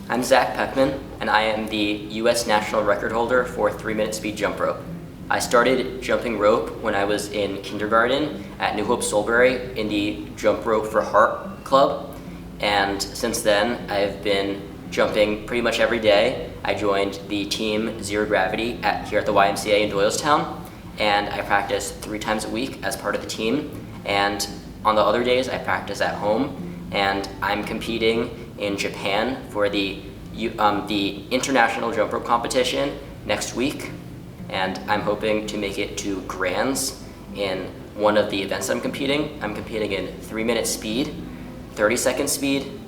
I'm Zach Peckman, and I am the U.S. national record holder for 3-minute speed jump rope. I started jumping rope when I was in kindergarten at New Hope Soulbury in the Jump Rope for Heart Club, and since then I've been jumping pretty much every day. I joined the team Zero Gravity here at the YMCA in Doylestown, and I practice 3 times a week as part of the team, and on the other days I practice at home, and I'm competing in Japan for the international jump rope competition next week, and I'm hoping to make it to Grands in one of the events I'm competing. I'm competing in 3-minute speed, 30-second speed,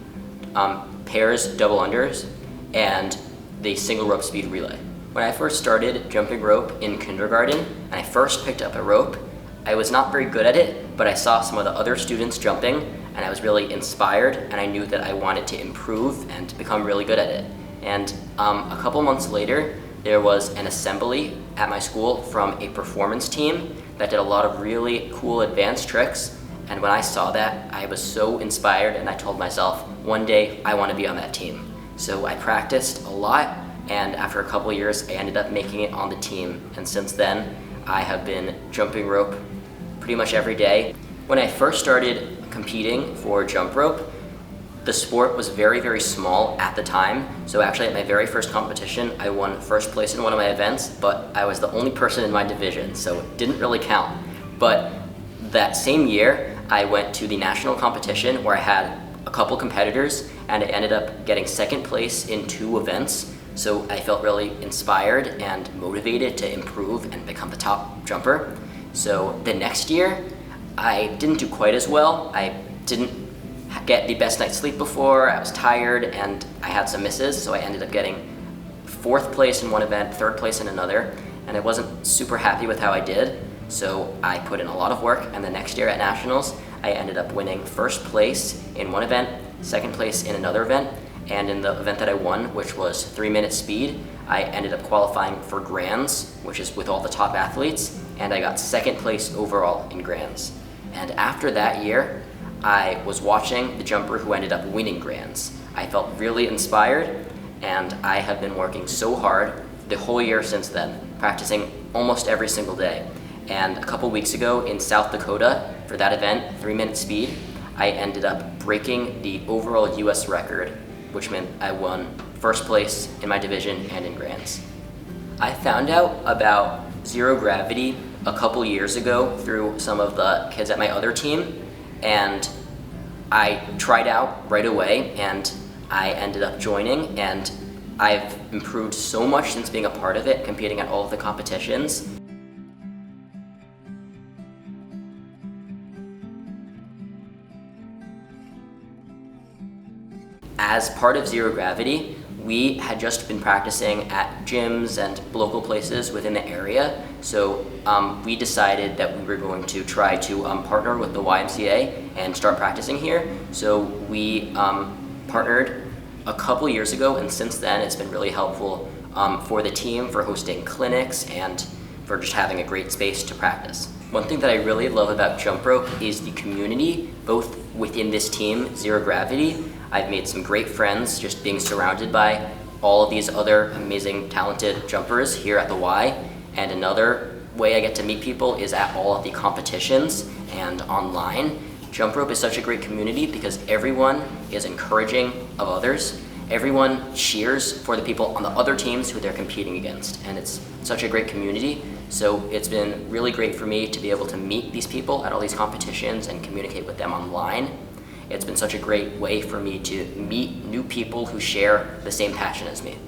pairs double unders, and the single rope speed relay. When I first started jumping rope in kindergarten and I first picked up a rope, I was not very good at it, but I saw some of the other students jumping and I was really inspired, and I knew that I wanted to improve and become really good at it. And a couple months later, there was an assembly at my school from a performance team that did a lot of really cool advanced tricks, and when I saw that, I was so inspired, and I told myself, one day I want to be on that team. So I practiced a lot, and after a couple years, I ended up making it on the team, and since then, I have been jumping rope pretty much every day. When I first started competing for jump rope, the sport was very, very small at the time. So actually at my very first competition, I won first place in one of my events, but I was the only person in my division, so it didn't really count. But that same year, I went to the national competition where I had a couple competitors, and I ended up getting second place in 2 events. So I felt really inspired and motivated to improve and become the top jumper. So the next year, I didn't do quite as well. I didn't get the best night's sleep before, I was tired, and I had some misses, so I ended up getting 4th place in one event, 3rd place in another, and I wasn't super happy with how I did, so I put in a lot of work, and the next year at Nationals, I ended up winning 1st place in one event, 2nd place in another event, and in the event that I won, which was 3-minute speed, I ended up qualifying for Grands, which is with all the top athletes, and I got 2nd place overall in Grands. And after that year, I was watching the jumper who ended up winning Grands. I felt really inspired, and I have been working so hard the whole year since then, practicing almost every single day. And a couple weeks ago in South Dakota, for that event, 3-minute speed, I ended up breaking the overall US record, which meant I won 1st place in my division and in Grands. I found out about Zero Gravity a couple years ago through some of the kids at my other team, and I tried out right away, and I ended up joining, and I've improved so much since being a part of it, competing at all of the competitions. As part of Zero Gravity, we had just been practicing at gyms and local places within the area, so we decided that we were going to try to partner with the YMCA and start practicing here. So we partnered a couple years ago, and since then it's been really helpful for the team, for hosting clinics, and for just having a great space to practice. One thing that I really love about jump rope is the community, both within this team, Zero Gravity. I've made some great friends just being surrounded by all of these other amazing, talented jumpers here at the Y. And another way I get to meet people is at all of the competitions and online. Jump rope is such a great community because everyone is encouraging of others. Everyone cheers for the people on the other teams who they're competing against. And it's such a great community. So it's been really great for me to be able to meet these people at all these competitions and communicate with them online. It's been such a great way for me to meet new people who share the same passion as me.